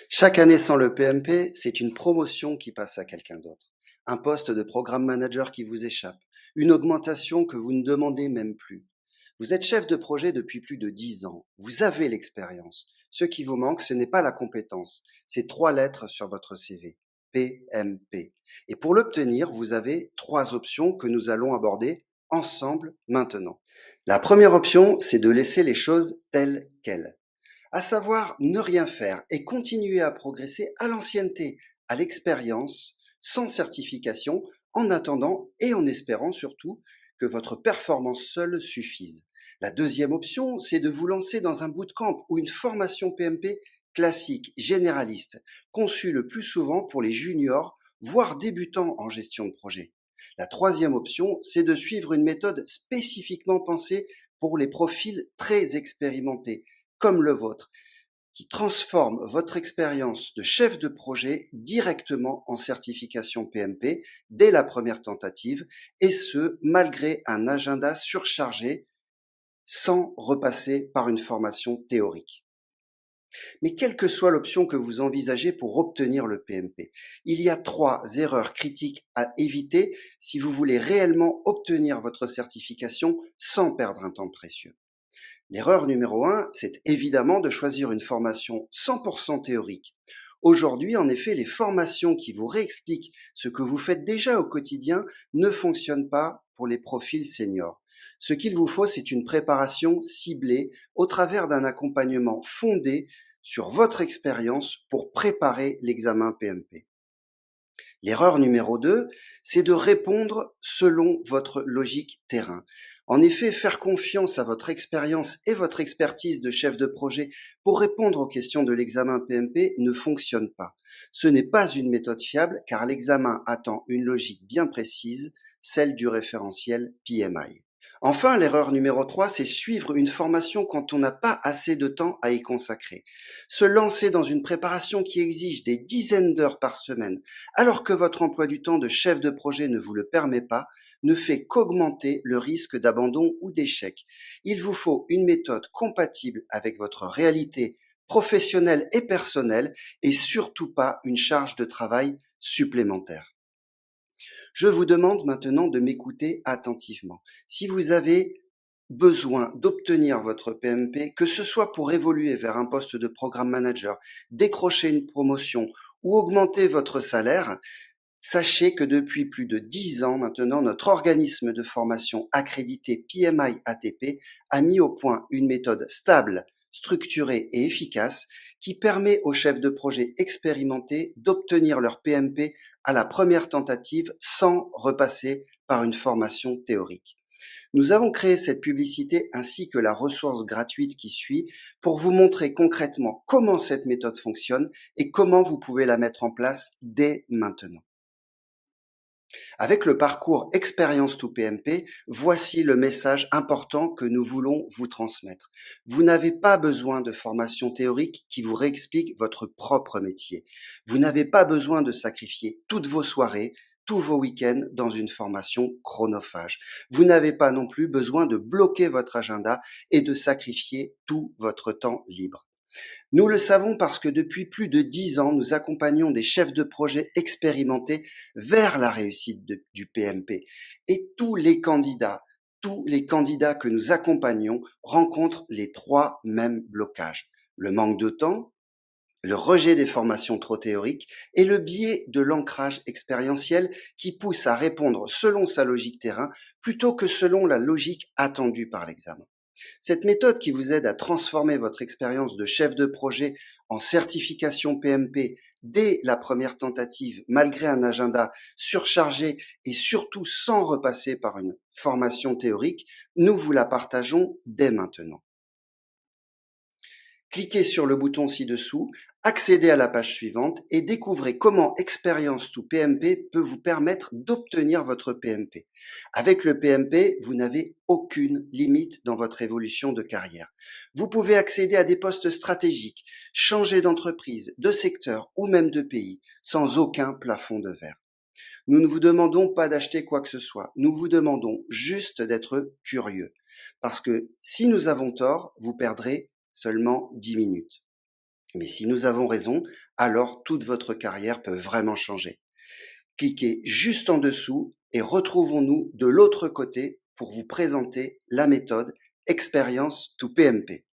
Chaque année sans le PMP, c'est une promotion qui passe à quelqu'un d'autre. Un poste de programme manager qui vous échappe. Une augmentation que vous ne demandez même plus. Vous êtes chef de projet depuis plus de 10 ans. Vous avez l'expérience. Ce qui vous manque, ce n'est pas la compétence. C'est 3 lettres sur votre CV. PMP. Et pour l'obtenir, vous avez 3 options que nous allons aborder ensemble maintenant. La première option, c'est de laisser les choses telles quelles, à savoir ne rien faire et continuer à progresser à l'ancienneté, à l'expérience, sans certification, en attendant et en espérant surtout que votre performance seule suffise. La deuxième option, c'est de vous lancer dans un bootcamp ou une formation PMP classique, généraliste, conçue le plus souvent pour les juniors, voire débutants en gestion de projet. La troisième option, c'est de suivre une méthode spécifiquement pensée pour les profils très expérimentés, comme le vôtre, qui transforme votre expérience de chef de projet directement en certification PMP dès la première tentative, et ce, malgré un agenda surchargé, sans repasser par une formation théorique. Mais quelle que soit l'option que vous envisagez pour obtenir le PMP, il y a 3 erreurs critiques à éviter si vous voulez réellement obtenir votre certification sans perdre un temps précieux. L'erreur numéro 1, c'est évidemment de choisir une formation 100% théorique. Aujourd'hui, en effet, les formations qui vous réexpliquent ce que vous faites déjà au quotidien ne fonctionnent pas pour les profils seniors. Ce qu'il vous faut, c'est une préparation ciblée au travers d'un accompagnement fondé sur votre expérience pour préparer l'examen PMP. L'erreur numéro 2, c'est de répondre selon votre logique terrain. En effet, faire confiance à votre expérience et votre expertise de chef de projet pour répondre aux questions de l'examen PMP ne fonctionne pas. Ce n'est pas une méthode fiable car l'examen attend une logique bien précise, celle du référentiel PMI. Enfin, l'erreur numéro 3, c'est suivre une formation quand on n'a pas assez de temps à y consacrer. Se lancer dans une préparation qui exige des dizaines d'heures par semaine, alors que votre emploi du temps de chef de projet ne vous le permet pas, ne fait qu'augmenter le risque d'abandon ou d'échec. Il vous faut une méthode compatible avec votre réalité professionnelle et personnelle et surtout pas une charge de travail supplémentaire. Je vous demande maintenant de m'écouter attentivement. Si vous avez besoin d'obtenir votre PMP, que ce soit pour évoluer vers un poste de programme manager, décrocher une promotion ou augmenter votre salaire, sachez que depuis plus de 10 ans maintenant, notre organisme de formation accrédité PMI ATP a mis au point une méthode stable, structurée et efficace qui permet aux chefs de projet expérimentés d'obtenir leur PMP à la première tentative sans repasser par une formation théorique. Nous avons créé cette publicité ainsi que la ressource gratuite qui suit pour vous montrer concrètement comment cette méthode fonctionne et comment vous pouvez la mettre en place dès maintenant. Avec le parcours Expérience to PMP, voici le message important que nous voulons vous transmettre. Vous n'avez pas besoin de formation théorique qui vous réexplique votre propre métier. Vous n'avez pas besoin de sacrifier toutes vos soirées, tous vos week-ends dans une formation chronophage. Vous n'avez pas non plus besoin de bloquer votre agenda et de sacrifier tout votre temps libre. Nous le savons parce que depuis plus de 10 ans, nous accompagnons des chefs de projet expérimentés vers la réussite du PMP. Et tous les candidats que nous accompagnons rencontrent les 3 mêmes blocages. Le manque de temps, le rejet des formations trop théoriques et le biais de l'ancrage expérientiel qui pousse à répondre selon sa logique terrain plutôt que selon la logique attendue par l'examen. Cette méthode qui vous aide à transformer votre expérience de chef de projet en certification PMP dès la première tentative, malgré un agenda surchargé et surtout sans repasser par une formation théorique, nous vous la partageons dès maintenant. Cliquez sur le bouton ci-dessous, accédez à la page suivante et découvrez comment Experience to PMP peut vous permettre d'obtenir votre PMP. Avec le PMP, vous n'avez aucune limite dans votre évolution de carrière. Vous pouvez accéder à des postes stratégiques, changer d'entreprise, de secteur ou même de pays, sans aucun plafond de verre. Nous ne vous demandons pas d'acheter quoi que ce soit, nous vous demandons juste d'être curieux. Parce que si nous avons tort, vous perdrez seulement 10 minutes. Mais si nous avons raison, alors toute votre carrière peut vraiment changer. Cliquez juste en dessous et retrouvons-nous de l'autre côté pour vous présenter la méthode Experience to PMP.